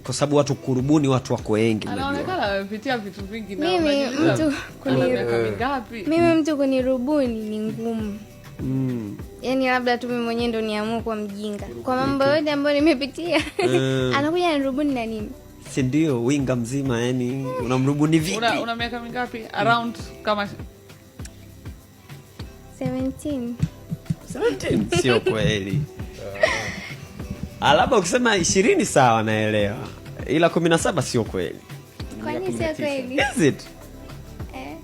kwa sababu watu kurubuni watu wako wengi. Anaonekana amepitia vitu vingi na mimi mtu kunirubuni ni ngumu. Yaani labda tu mimi mwenyewe ndo niamue kwa mjinga. Kwa mambo yote ambayo nimepitia. Anakuja anirubuni na nini? Si ndio winga mzima, yani unamrubuni vipi? Una miaka mingapi? Around kama 17. Sio kweli. Labda ukisema 20 sawa naelewa. Ila 17 sio kweli. Kwani sio kweli? Is it?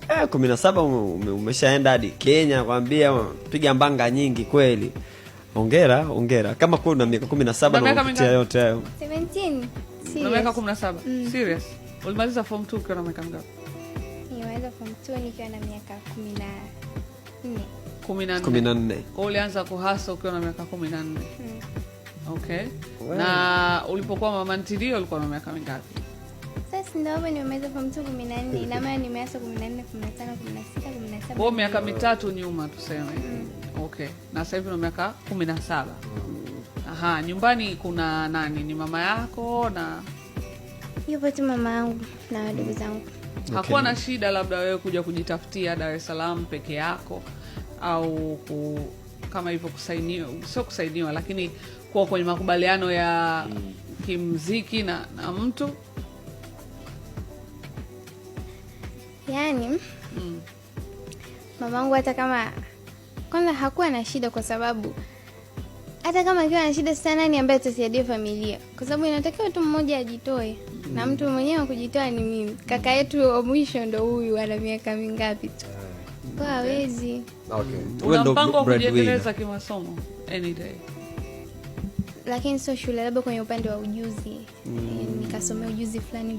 17 umeshaenda hadi Kenya kwambia piga mbanga nyingi kweli. Hongera. Kama kwa una miaka 17 na unapitia yote hayo. 17. Una miaka 17. Serious? Ulimaliza form 2 ukiwa na miaka ngapi? Nilimaliza form 2 nikiwa na miaka 14. Kwa ulianza kuhasa ukiwa na miaka 14. Okay. Wow. Na ulipokuwa mama ntidio ulikuwa na miaka mingapi? Sasa ndio hapo nimemaliza form 2 14. Ina maana nimeanza 14, 15, 16, 17. Kwa miaka mitatu nyuma tuseme. Okay. Na sasa hivi una miaka 17. Aha, nyumbani kuna nani? Ni mama yako na yupo tu mama yangu na ndugu zangu. Okay. Hakuwa na shida labda wewe kuja kujitafutia Dar es Salaam peke yako au kama hivyo kusainiwa, sio kusainiwa lakini kuwa kwenye makubaliano ya kimuziki na mtu? Yaani mamangu hata kama kwanza hakuwa na shida, kwa sababu hata kama akiwa na shida sana nani ambaye atasaidia familia, kwa sababu inatakiwa tu mmoja ajitoe. Na mtu mwenyewe kujitoa ni mimi. Kaka yetu wa mwisho ndo huyu, ana miaka mingapi tu. Kwa hawezi. Okay. Una mpango wa kujiendeleza kimasomo any day? Lakini sio shule, labda kwenye upande wa ujuzi. Nikasomea ujuzi fulani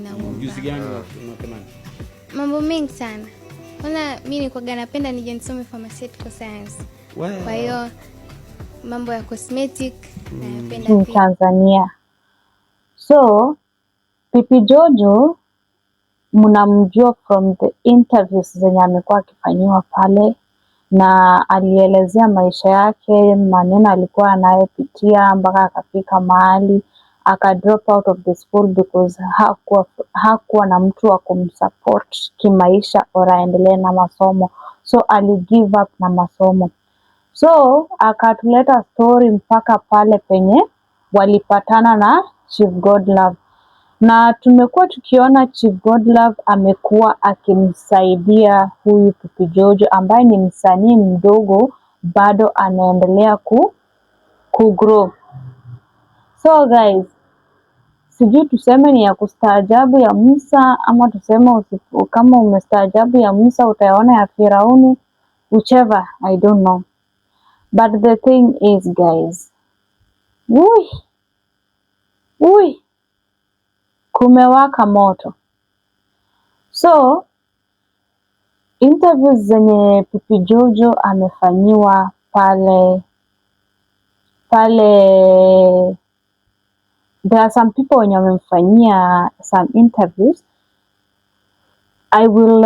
na ujuzi gani unatamani? Mambo mengi sana. Kwanza mimi nilikuwa napenda nije nisome pharmaceutical science. Wow. Kwa hiyo mambo ya cosmetic napenda pia Tanzania. So Pipi Jojo mnamjua from the interviews zenye amekuwa akifanyiwa pale, na alielezea maisha yake, maneno alikuwa anayopitia mpaka akafika mahali aka drop out of the school because hakuwa na mtu wa kumsupport kimaisha or aendelee na masomo, so ali give up na masomo. So akatuleta story mpaka pale penye walipatana na Chief Godlove, na tumekuwa tukiona Chief Godlove amekuwa akimsaidia huyu Pipi Jojo ambaye ni msanii mdogo, bado anaendelea grow. So guys, sijui tuseme ni ya kustaajabu ya Musa ama tuseme kama umestaajabu ya Musa utaona ya Firauni, whichever, I don't know. But the thing is guys, kumewaka moto. So interviews zenye Pipi Jojo amefanyiwa pale there are some people wenye wamemfanyia some interviews. I will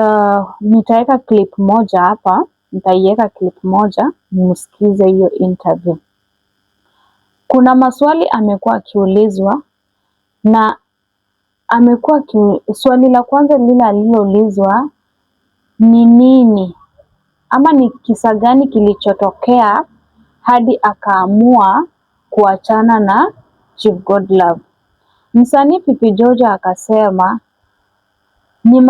nitaweka clip moja hapa, nitaiweka clip moja msikize hiyo interview. Kuna maswali amekuwa akiulizwa, na amekuwa swali la kwanza lile aliloulizwa ni nini ama ni kisa gani kilichotokea hadi akaamua kuachana na Chief Godlove. Msanii Pipi Jojo akasema ni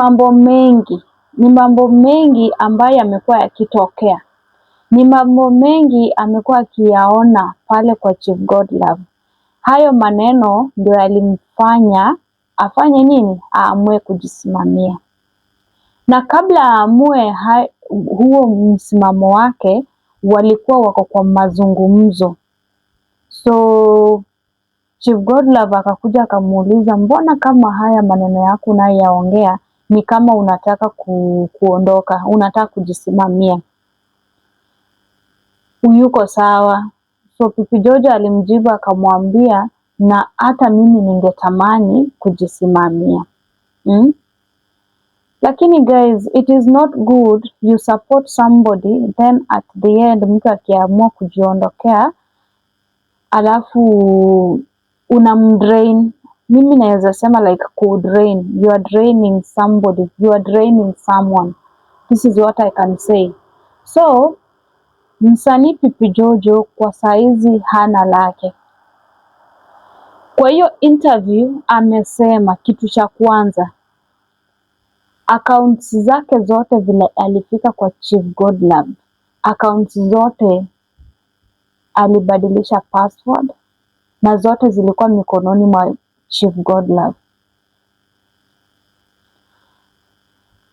mambo mengi ambayo yamekuwa yakitokea. Ni mambo mengi amekuwa akiyaona pale kwa Chief Godlove. Hayo maneno ndio yalimfanya afanye nini? Aamue kujisimamia. Na kabla aamue huo msimamo wake, walikuwa wako kwa mazungumzo. So Chief Godlove akakuja akamuuliza, mbona kama haya maneno yako unayoyaongea ni kama unataka kuondoka, unataka kujisimamia? Uyuko sawa? So Pipi Jojo alimjibu akamwambia, na hata mimi ningetamani kujisimamia. Lakini guys, it is not good you support somebody then at the end mtu akiamua kujiondokea alafu unamdrain, mimi naweza sema like drain. You are draining somebody, you are draining someone. This is what I can say. So msanii Pipi Jojo kwa saizi hana lake. Kwa hiyo interview amesema kitu cha kwanza, accounts zake zote vile alifika kwa Chief Godlove, accounts zote alibadilisha password na zote zilikuwa mikononi mwa Chief Godlove,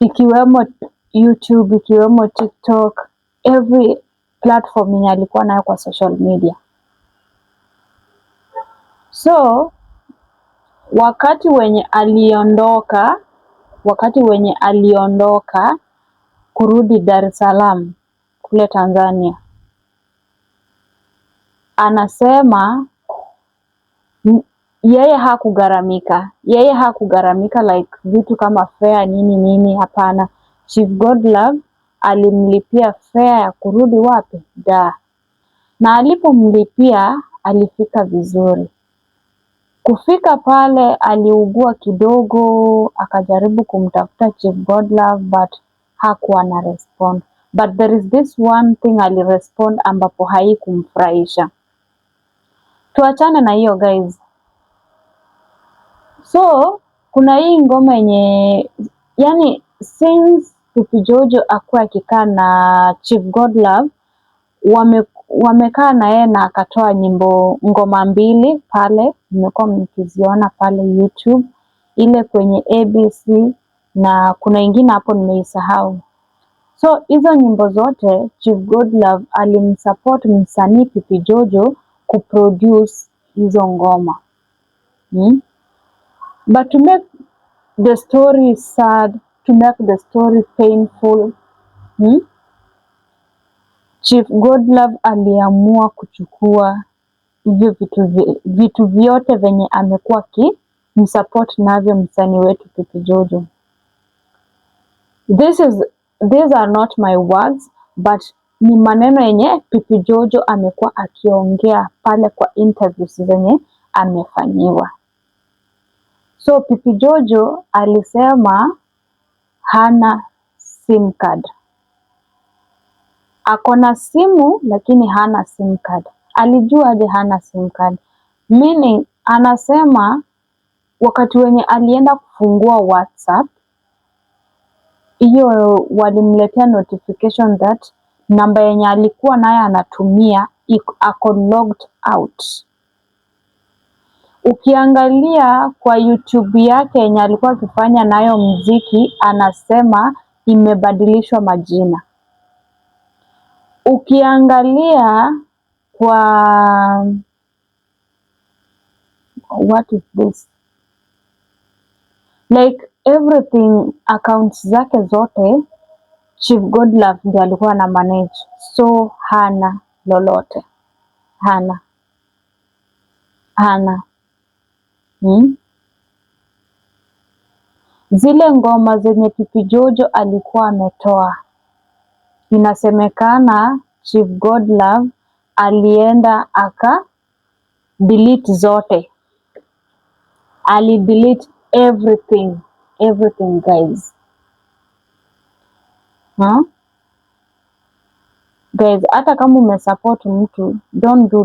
ikiwemo YouTube, ikiwemo TikTok, every platform yenye alikuwa nayo kwa social media. So wakati wenye aliondoka kurudi Dar es Salaam kule Tanzania, anasema yeye hakugaramika like vitu kama fare nini, hapana. Chief Godlove alimlipia fare ya kurudi wapi? Dar. Na alipomlipia alifika vizuri. Kufika pale aliugua kidogo, akajaribu kumtafuta Chief Godlove but hakuwa na respond. But there is this one thing alirespond ambapo haikumfurahisha. Tuachane na hiyo guys. So kuna hii ngoma yenye yani since Pipi Jojo akuwa akikaa na Chief Godlove, wamekaa na yeye na akatoa ngoma mbili pale, mmekuwa mkiziona pale YouTube, ile kwenye ABC na kuna ingine hapo nimeisahau. So hizo nyimbo zote Chief Godlove alimsupport msanii Pipi Jojo kuproduce hizo ngoma. But to make the story sad, to make the story painful, Chief Godlove aliamua kuchukua hivyo vitu vyote venye amekuwa msupport navyo msanii wetu Pipi Jojo. These are not my words, but ni maneno yenye Pipi Jojo amekuwa akiongea pale kwa interviews zenye amefanyiwa. So Pipi Jojo alisema hana SIM card. Akona simu lakini hana SIM card. Alijua aje hana SIM card? Meaning anasema wakati wenye alienda kufungua WhatsApp, hiyo walimletea notification that namba yenye alikuwa naye anatumia ako logged out. Ukiangalia kwa YouTube yake yenye alikuwa akifanya nayo muziki, anasema imebadilishwa majina. Ukiangalia kwa what is this? Like everything, accounts zake zote Chief Godlove ndiye alikuwa na manage. So hana lolote. Hana. Zile ngoma zenye Pipi Jojo alikuwa ametoa, inasemekana Chief Godlove alienda aka delete zote. Delete everything guys. Guys, hata kama umesupport mtu, don't do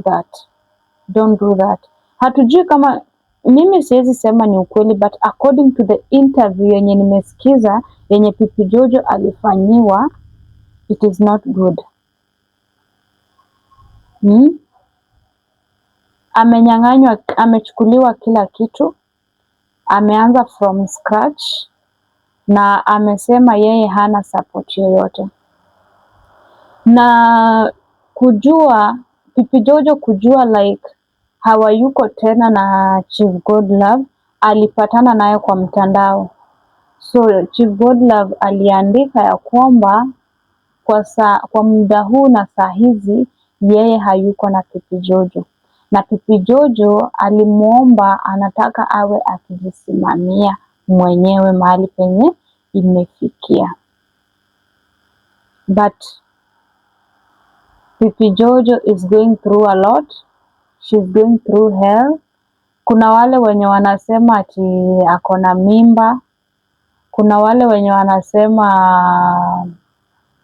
that. Hatujui kama, mimi siwezi sema ni ukweli, but according to the interview yenye nimesikiza yenye Pipi Jojo alifanyiwa, it is not good. Amenyang'anywa, amechukuliwa kila kitu, ameanza from scratch, na amesema yeye hana support yoyote. Na Pipi Jojo kujua like hawayuko tena na Chief Godlove, alipatana naye kwa mtandao. So Chief Godlove aliandika ya kwamba kwa muda huu na saa hizi yeye hayuko na Pipi Jojo. Na Pipi Jojo alimuomba anataka awe akijisimamia mwenyewe mahali penye imefikia. But Pipi Jojo is going through a lot. She's going through hell Kuna wale wenye wanasema ati ako na mimba, kuna wale wenye wanasema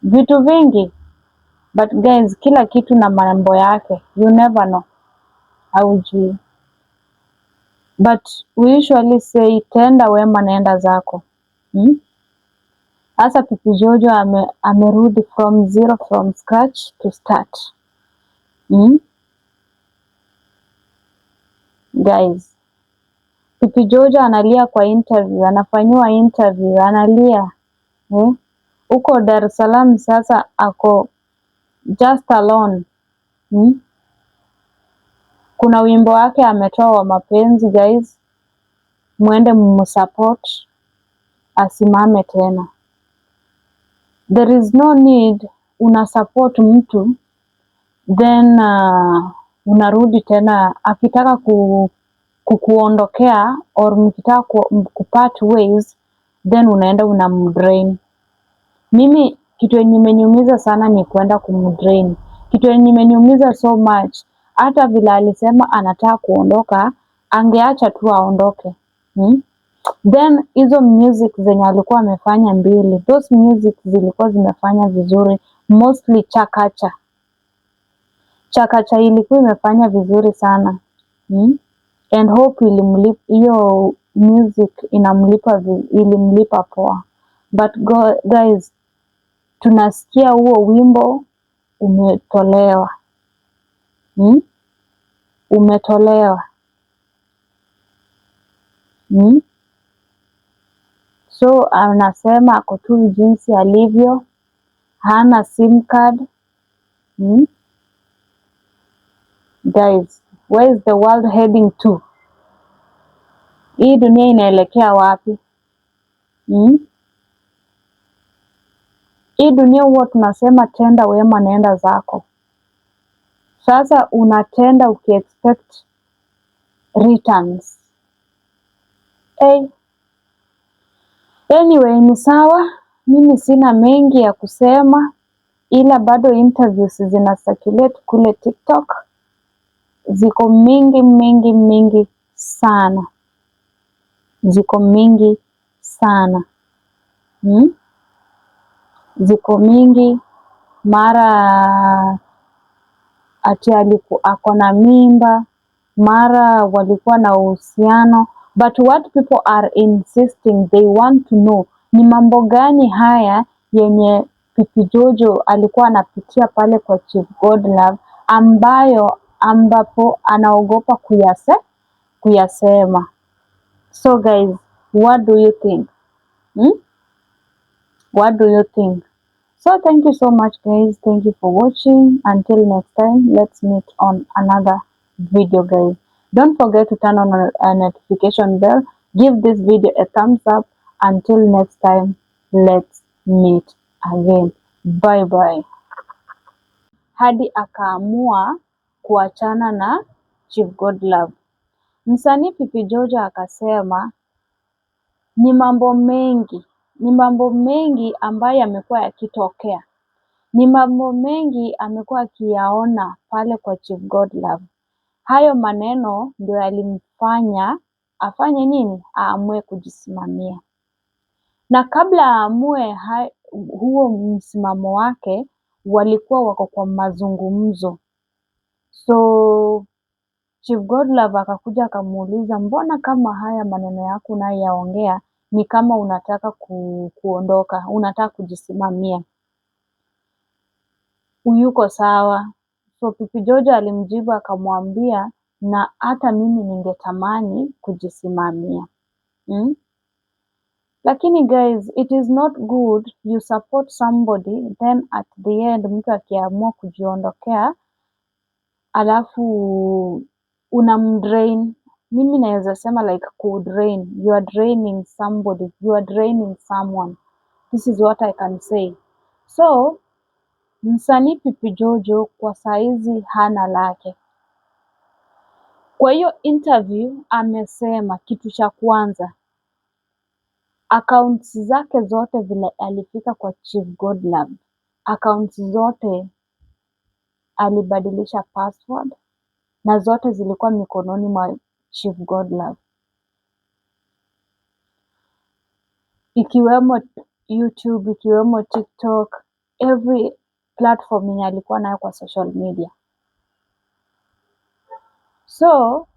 vitu vingi, but guys, kila kitu na mambo yake, you never know, haujui. But we usually say tenda wema nenda zako. Sasa Pipi Jojo amerudi from zero, from scratch to start. Guys, Pipi Jojo analia kwa interview, anafanyiwa interview, analia. Huko Dar es Salaam sasa ako just alone. Kuna wimbo wake ametoa wa mapenzi guys, muende mumusupport asimame tena. There is no need una support mtu then unarudi tena akitaka kukuondokea or mkitaka kupart ways, then unaenda unamdrain. Mimi kitu yenye imeniumiza sana ni kwenda kumdrain. Kitu yenye imeniumiza so much, hata vile alisema anataka kuondoka, angeacha tu aondoke. Then hizo music zenye alikuwa amefanya mbili, those music zilikuwa zimefanya vizuri, mostly Chakacha. Chakacha ilikuwa imefanya vizuri sana. And hope hiyo music ilimlipa poa. But guys, tunasikia huo wimbo umetolewa. Umetolewa. So anasema ako tu jinsi alivyo, hana SIM card. Guys, where is the world heading to? Hii dunia inaelekea wapi? Hii dunia huwa tunasema tenda wema nenda zako. Sasa unatenda ukiexpect returns. Anyway, ni sawa. Mimi sina mengi ya kusema, ila bado interviews zina circulate kule TikTok. Ziko mingi sana. Ziko mingi sana. Ziko mingi. Mara ati ako na mimba, mara walikuwa na uhusiano. But what people are insisting, they want to know, ni mambo gani haya yenye Pipi Jojo alikuwa anapitia pale kwa Chief Godlove ambapo anaogopa kuyasema. So guys, what do you think? What do you think? So thank you so much guys. Thank you for watching. Until next time, let's meet on another video guys. Don't forget to turn on a notification bell. Give this video a thumbs up. Until next time, let's meet again. Bye bye. Hadi akaamua kuachana na Chief Godlove. Msanii Pipi Jojo akasema ni mambo mengi ambayo yamekuwa yakitokea. Ni mambo mengi amekuwa akiyaona pale kwa Chief Godlove. Hayo maneno ndio yalimfanya afanye nini? Aamue kujisimamia. Na kabla aamue huo msimamo wake, walikuwa wako kwa mazungumzo. So Chief Godlove akakuja akamuuliza, mbona kama haya maneno yako unayoyaongea ni kama unataka kuondoka, unataka kujisimamia? Uyuko sawa. So Pipi Jojo alimjibu akamwambia, na hata mimi ningetamani kujisimamia. Lakini guys, it is not good you support somebody then at the end mtu akiamua kujiondokea alafu unamdrain. Mimi naweza sema like kudrain. You are draining somebody. You are draining someone. This is what I can say. So msanii Pipi Jojo kwa saizi hana lake. Kwa hiyo interview amesema kitu cha kwanza, accounts zake zote vile alifika kwa Chief Godlove, accounts zote alibadilisha password na zote zilikuwa mikononi mwa Chief Godlove, ikiwemo YouTube, ikiwemo TikTok, every platform yenye alikuwa nayo kwa social media. So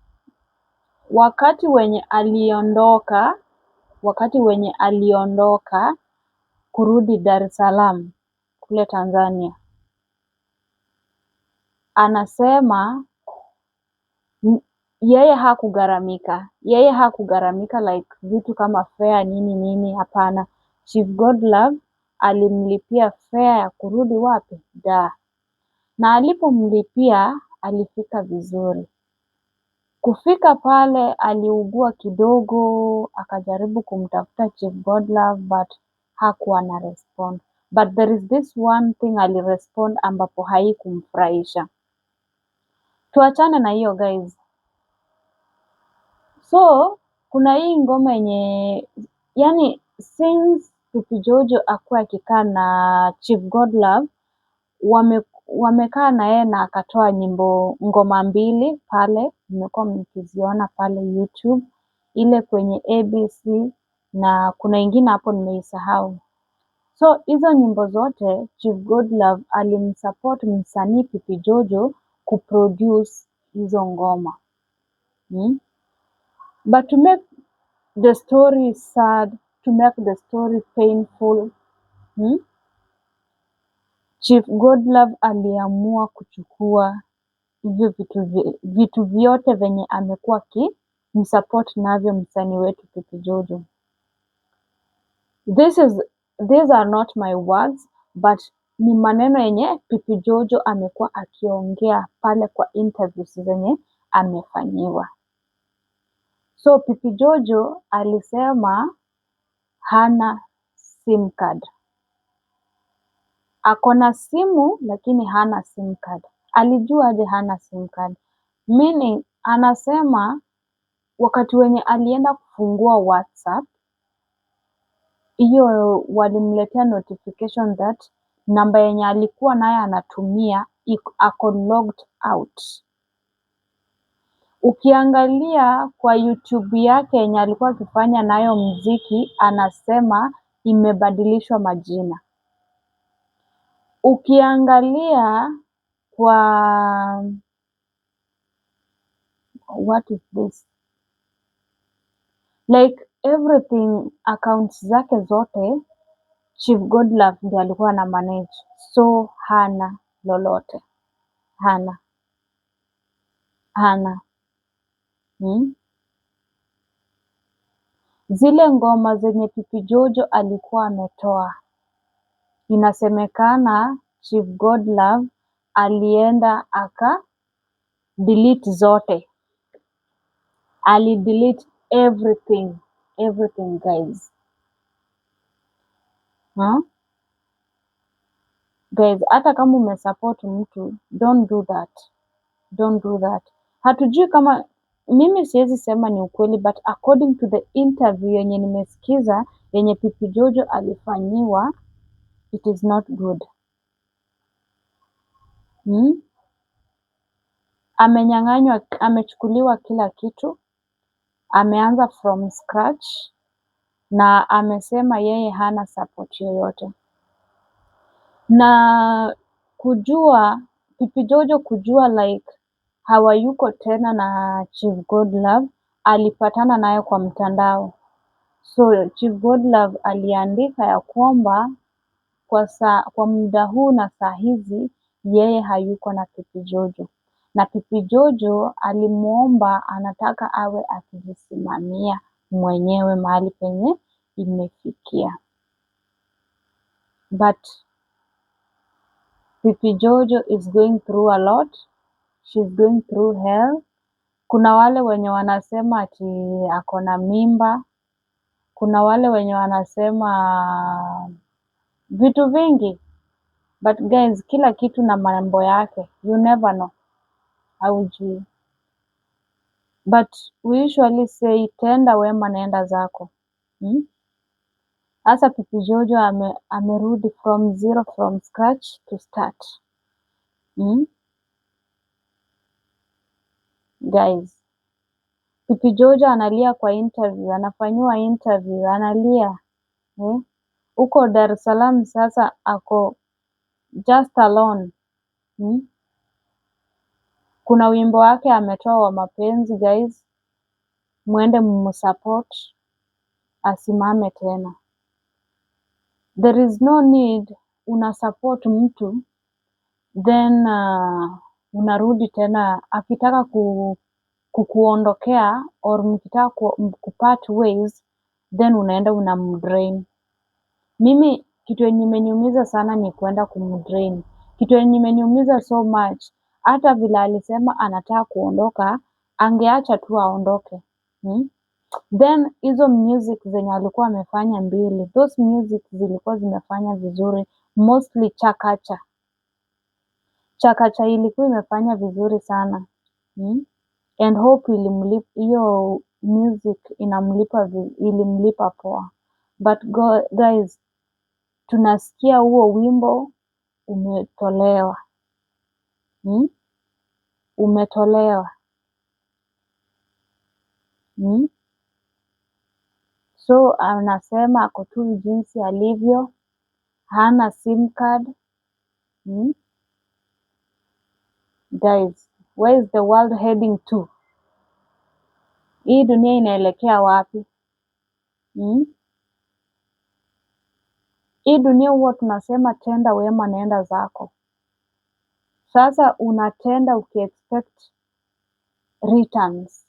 wakati wenye aliondoka kurudi Dar es Salaam kule Tanzania, anasema yeye hakugharamika like vitu kama fare nini, hapana. Chief Godlove alimlipia fare ya kurudi wapi? Dar. Na alipomlipia alifika vizuri. Kufika pale aliugua kidogo, akajaribu kumtafuta Chief Godlove but hakuwa na respond. But there is this one thing alirespond ambapo haikumfurahisha. Tuachane na hiyo guys. So kuna hii ngoma yenye yani since Pipi Jojo akuwa akikaa na Chief Godlove, wamekaa na yeye na akatoa ngoma mbili pale, mmekuwa mkiziona pale YouTube, ile kwenye ABC na kuna ingine hapo nimeisahau. So hizo nyimbo zote Chief Godlove alimsupport msanii Pipi Jojo kuproduce hizo ngoma. But to make the story sad, to make the story painful, Chief Godlove aliamua kuchukua hivyo vitu vyote venye amekuwa akimsupport navyo msanii wetu Pipi Jojo. These are not my words, but ni maneno yenye Pipi Jojo amekuwa akiongea pale kwa interviews zenye amefanyiwa. So Pipi Jojo alisema hana SIM card. Akona simu lakini hana SIM card. Alijua aje hana SIM card? Meaning anasema wakati wenye alienda kufungua WhatsApp, hiyo walimletea notification that namba yenye alikuwa naye anatumia ako logged out. Ukiangalia kwa YouTube yake yenye alikuwa akifanya nayo muziki, anasema imebadilishwa majina. Ukiangalia kwa what is this? Like everything, accounts zake zote Chief Godlove ndiye alikuwa na manage. So hana lolote. Hana. Zile ngoma zenye Pipi Jojo alikuwa ametoa, inasemekana Chief Godlove alienda aka delete zote. Delete everything guys. Guys, hata kama umesupport mtu, don't do that. Hatujui kama, mimi siwezi sema ni ukweli, but according to the interview yenye nimesikiza yenye Pipi Jojo alifanyiwa, it is not good. Amenyang'anywa, amechukuliwa kila kitu, ameanza from scratch na amesema yeye hana support yoyote. Na Pipi Jojo kujua like hawayuko tena na Chief Godlove, alipatana naye kwa mtandao. So Chief Godlove aliandika ya kwamba kwa muda huu na saa hizi yeye hayuko na Pipi Jojo. Na Pipi Jojo alimuomba anataka awe akijisimamia mwenyewe mahali penye imefikia. But Pipi Jojo is going through a lot. She's going through hell. Kuna wale wenye wanasema ati akona mimba. Kuna wale wenye wanasema vitu vingi. But guys, kila kitu na mambo yake. You never know. Haujui. But we usually say tenda wema nenda zako. Sasa Pipi Jojo amerudi from zero, from scratch to start. Guys, Pipi Jojo analia kwa interview, anafanyiwa interview, analia. Huko Dar es Salaam sasa ako just alone. Kuna wimbo wake ametoa wa mapenzi guys, mwende mumsupport asimame tena. There is no need una support mtu then unarudi tena akitaka kukuondokea or mkitaka kupart ways then unaenda unamdrain. Mimi kitu yenye imeniumiza sana ni kwenda kumdrain. Kitu yenye imeniumiza so much, hata vile alisema anataka kuondoka, angeacha tu aondoke. Then hizo music zenye alikuwa amefanya mbili, those music zilikuwa zimefanya vizuri, mostly Chakacha. Chakacha ilikuwa imefanya vizuri sana. And hope hiyo music ilimlipa poa. But guys, tunasikia huo wimbo umetolewa. Umetolewa. So anasema ako tu jinsi alivyo, hana sim card. Guys, where is the world heading to? Hii dunia inaelekea wapi? Hii dunia huwa tunasema tenda wema nenda zako. Sasa unatenda ukiexpect returns.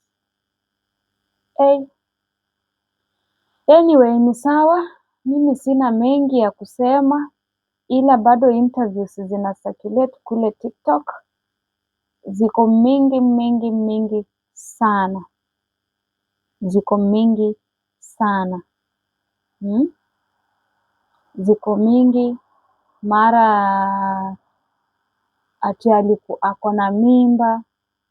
Anyway, ni sawa. Mimi sina mengi ya kusema, ila bado interviews zina circulate kule TikTok. Ziko mingi sana. Ziko mingi sana. Ziko mingi, mara ati ako na mimba,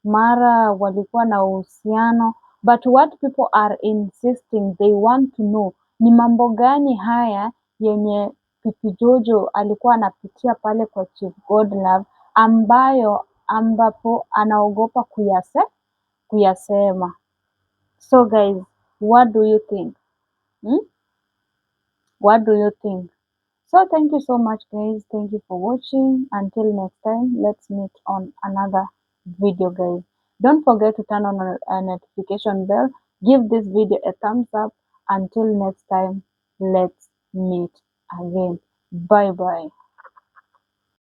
mara walikuwa na uhusiano. But what people are insisting, they want to know, ni mambo gani haya yenye Pipi Jojo alikuwa anapitia pale kwa Chief Godlove ambapo anaogopa kuyasema. So guys, what do you think? What do you think? So thank you so much guys. Thank you for watching. Until next time, let's meet on another video guys. Don't forget to turn on a notification bell. Give this video a thumbs up. Until next time, let's meet again. Bye bye.